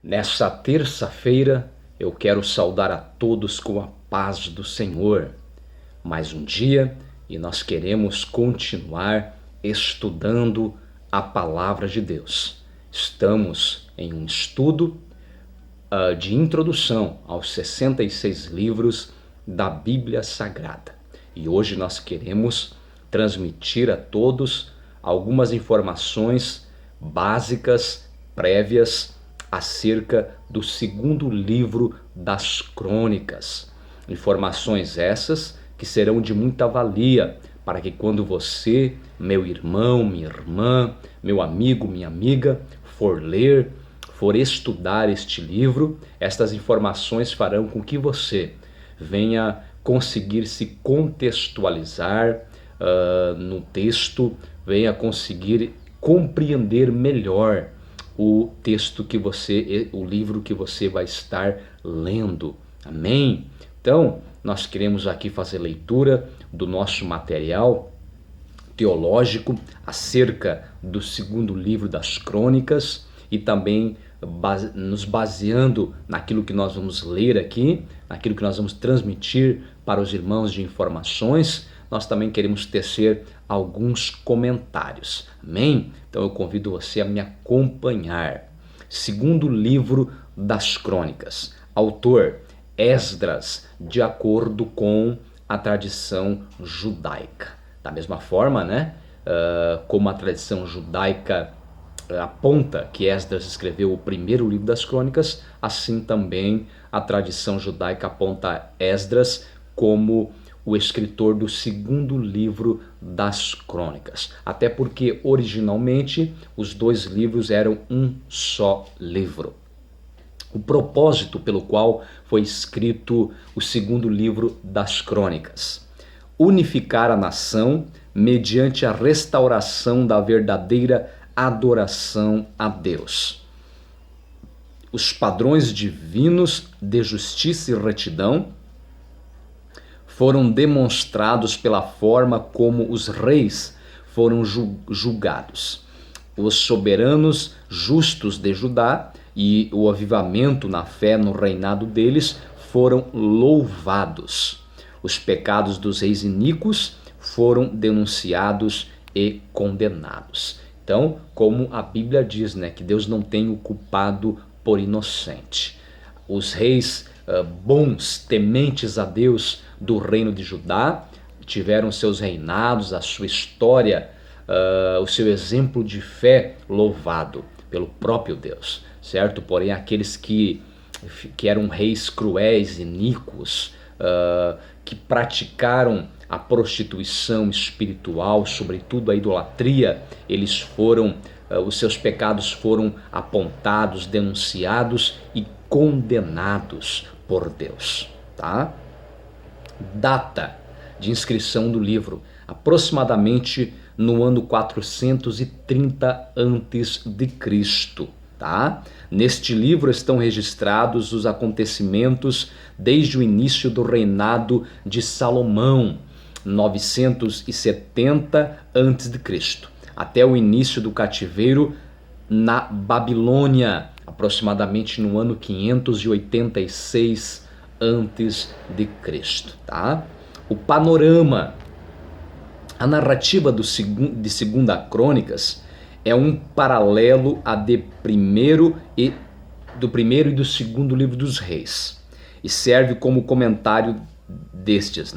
Nessa terça-feira eu quero saudar a todos com a paz do Senhor. Mais um dia e nós queremos continuar estudando a Palavra de Deus. Estamos em um estudo de introdução aos 66 livros da Bíblia Sagrada. E hoje nós queremos transmitir a todos algumas informações básicas, prévias, acerca do segundo livro das Crônicas. Informações essas que serão de muita valia para que quando você, meu irmão, minha irmã, meu amigo, minha amiga, for ler, for estudar este livro, estas informações farão com que você venha conseguir se contextualizar no texto, venha conseguir compreender melhor o texto o livro que você vai estar lendo. Amém? Então, nós queremos aqui fazer leitura do nosso material teológico acerca do segundo livro das Crônicas e também nos baseando naquilo que nós vamos ler aqui, naquilo que nós vamos transmitir para os irmãos de informações. Nós também queremos tecer alguns comentários. Amém? Então eu convido você a me acompanhar. Segundo livro das Crônicas. Autor Esdras, de acordo com a tradição judaica. Da mesma forma, como a tradição judaica aponta que Esdras escreveu o primeiro livro das Crônicas, assim também a tradição judaica aponta Esdras como o escritor do segundo livro das Crônicas. Até porque originalmente os dois livros eram um só livro. O propósito pelo qual foi escrito o segundo livro das Crônicas: unificar a nação mediante a restauração da verdadeira adoração a Deus. Os padrões divinos de justiça e retidão foram demonstrados pela forma como os reis foram julgados. Os soberanos justos de Judá e o avivamento na fé no reinado deles foram louvados. Os pecados dos reis iníquos foram denunciados e condenados. Então, como a Bíblia diz, que Deus não tem o culpado por inocente. Os reis bons, tementes a Deus do reino de Judá, tiveram seus reinados, a sua história, o seu exemplo de fé louvado pelo próprio Deus, certo? Porém, aqueles que eram reis cruéis, iníquos, que praticaram a prostituição espiritual, sobretudo a idolatria, os seus pecados foram apontados, denunciados e condenados por Deus, tá? Data de inscrição do livro: aproximadamente no ano 430 a.C., tá? Neste livro estão registrados os acontecimentos desde o início do reinado de Salomão, 970 a.C., até o início do cativeiro na Babilônia, aproximadamente no ano 586 a.C., tá? O panorama, a narrativa de Segunda Crônicas é um paralelo a do primeiro e do segundo livro dos reis e serve como comentário destes,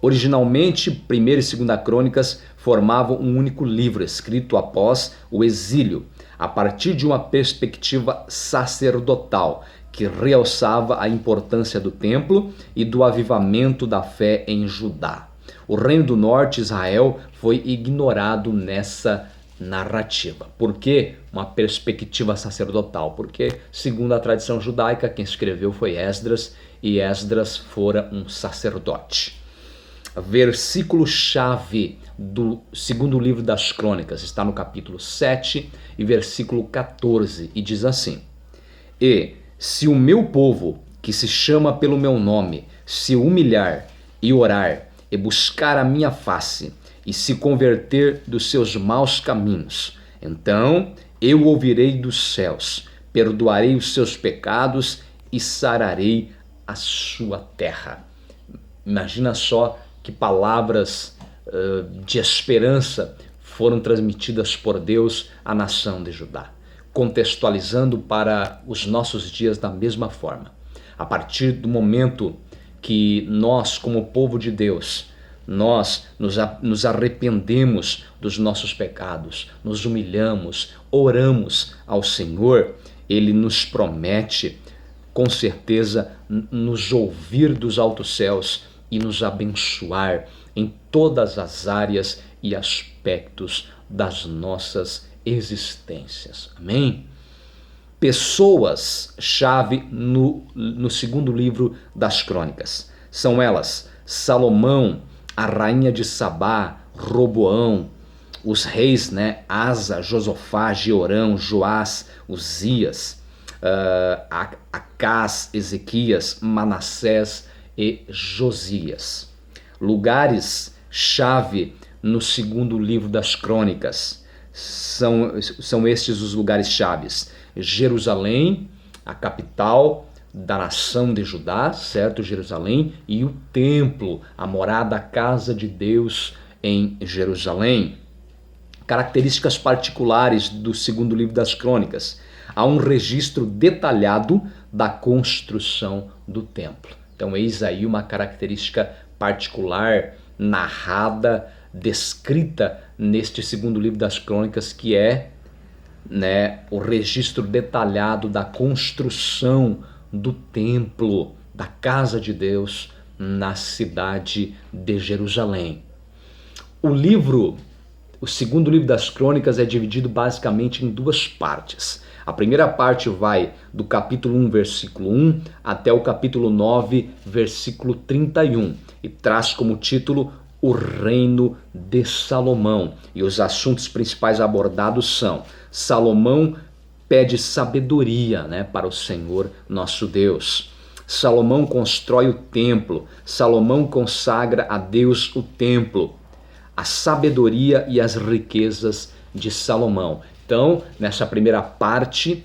Originalmente, Primeira e Segunda Crônicas formavam um único livro escrito após o exílio, a partir de uma perspectiva sacerdotal que realçava a importância do templo e do avivamento da fé em Judá. O Reino do Norte, Israel, foi ignorado nessa narrativa. Por que uma perspectiva sacerdotal? Porque, segundo a tradição judaica, quem escreveu foi Esdras, e Esdras fora um sacerdote. Versículo-chave do segundo livro das Crônicas está no capítulo 7 e versículo 14, e diz assim: E se o meu povo, que se chama pelo meu nome, se humilhar e orar e buscar a minha face e se converter dos seus maus caminhos, então eu ouvirei dos céus, perdoarei os seus pecados e sararei a sua terra. Imagina só que palavras de esperança foram transmitidas por Deus à nação de Judá, contextualizando para os nossos dias da mesma forma. A partir do momento que nós, como povo de Deus, nós nos arrependemos dos nossos pecados, nos humilhamos, oramos ao Senhor, Ele nos promete, com certeza, nos ouvir dos altos céus e nos abençoar em todas as áreas e aspectos das nossas existências. Amém? Pessoas-chave no segundo livro das Crônicas. São elas Salomão, a rainha de Sabá, Roboão, os reis, Asa, Josafá, Jeorão, Joás, Uzias, Acás, Ezequias, Manassés e Josias. Lugares-chave no segundo livro das Crônicas. São estes os lugares chaves: Jerusalém, a capital da nação de Judá, certo? Jerusalém, e o templo, a morada, a casa de Deus em Jerusalém. Características particulares do segundo livro das Crônicas: há um registro detalhado da construção do templo. Então eis aí uma característica particular, narrada, descrita neste segundo livro das Crônicas, que é o registro detalhado da construção do templo, da casa de Deus na cidade de Jerusalém. O segundo livro das Crônicas é dividido basicamente em duas partes. A primeira parte vai do capítulo 1, versículo 1, até o capítulo 9, versículo 31, e traz como título o reino de Salomão. E os assuntos principais abordados são: Salomão pede sabedoria para o Senhor nosso Deus. Salomão constrói o templo. Salomão consagra a Deus o templo. A sabedoria e as riquezas de Salomão. Então, nessa primeira parte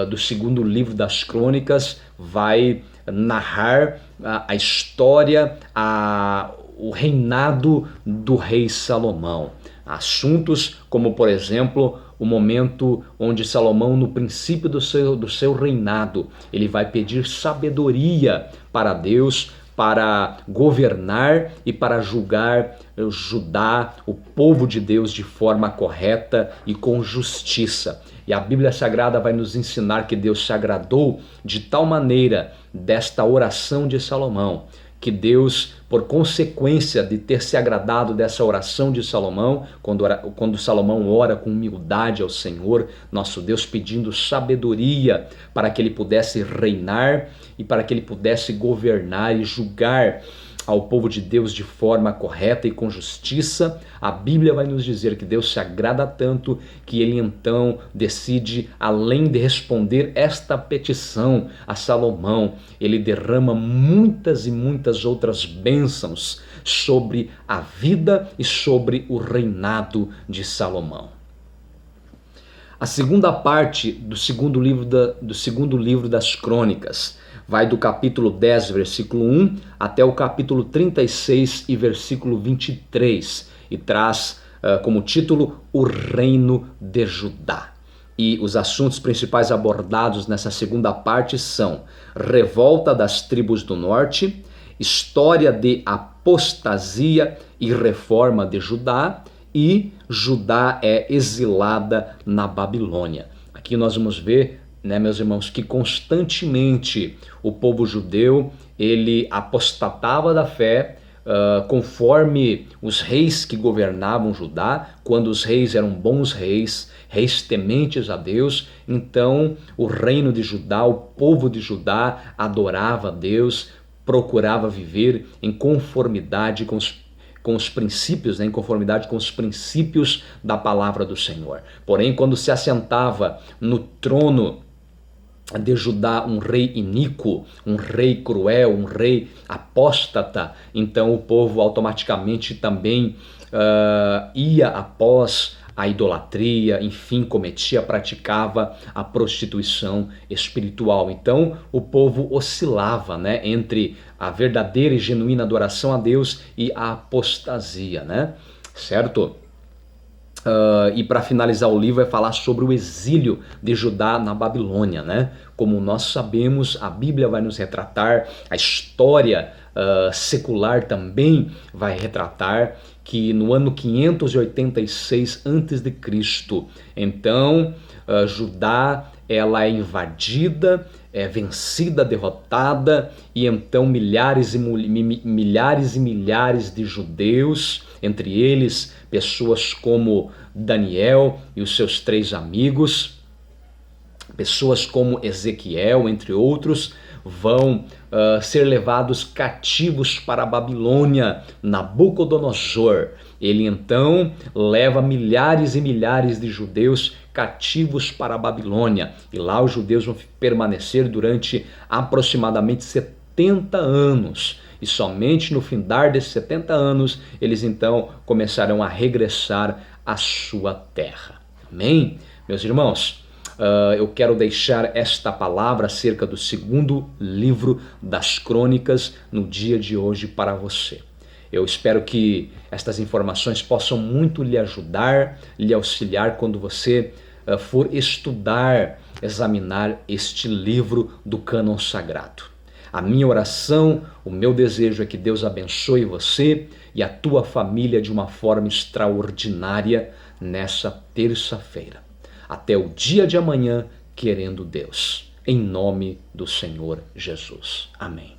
do segundo livro das Crônicas, vai narrar a história, o reinado do rei Salomão. Assuntos como, por exemplo, o momento onde Salomão, no princípio do seu reinado, ele vai pedir sabedoria para Deus, para governar e para julgar Judá, o povo de Deus, de forma correta e com justiça. E a Bíblia Sagrada vai nos ensinar que Deus se agradou de tal maneira desta oração de Salomão, que Deus, por consequência de ter se agradado dessa oração de Salomão, quando Salomão ora com humildade ao Senhor, nosso Deus, pedindo sabedoria para que ele pudesse reinar e para que ele pudesse governar e julgar ao povo de Deus de forma correta e com justiça, a Bíblia vai nos dizer que Deus se agrada tanto que ele então decide, além de responder esta petição a Salomão, ele derrama muitas e muitas outras bênçãos sobre a vida e sobre o reinado de Salomão. A segunda parte do segundo livro das Crônicas vai do capítulo 10, versículo 1, até o capítulo 36 e versículo 23, e traz como título o reino de Judá. E os assuntos principais abordados nessa segunda parte são: revolta das tribos do norte, história de apostasia e reforma de Judá, e Judá é exilada na Babilônia. Aqui nós vamos ver, meus irmãos, que constantemente o povo judeu, ele apostatava da fé, conforme os reis que governavam Judá. Quando os reis eram bons reis, reis tementes a Deus, então o reino de Judá, o povo de Judá adorava a Deus, procurava viver em conformidade com os princípios, em conformidade com os princípios da palavra do Senhor. Porém, quando se assentava no trono de Judá um rei iníquo, um rei cruel, um rei apóstata, então o povo automaticamente também ia após a idolatria, enfim, praticava a prostituição espiritual. Então o povo oscilava, né, entre a verdadeira e genuína adoração a Deus e a apostasia, né? Certo? E para finalizar o livro vai falar sobre o exílio de Judá na Babilônia, né? Como nós sabemos, a Bíblia vai nos retratar, a história secular também vai retratar que no ano 586 a.C., então Judá ela é invadida, é vencida, derrotada, e então milhares e milhares de judeus, entre eles pessoas como Daniel e os seus 3 amigos, pessoas como Ezequiel, entre outros, vão ser levados cativos para a Babilônia. Nabucodonosor, ele então leva milhares e milhares de judeus cativos para a Babilônia, e lá os judeus vão permanecer durante aproximadamente 70 anos. E somente no findar desses 70 anos, eles então começarão a regressar à sua terra. Amém? Meus irmãos, eu quero deixar esta palavra acerca do 2º livro das Crônicas no dia de hoje para você. Eu espero que estas informações possam muito lhe ajudar, lhe auxiliar quando você for estudar, examinar este livro do cânon sagrado. A minha oração, o meu desejo é que Deus abençoe você e a tua família de uma forma extraordinária nessa terça-feira. Até o dia de amanhã, querendo Deus. Em nome do Senhor Jesus. Amém.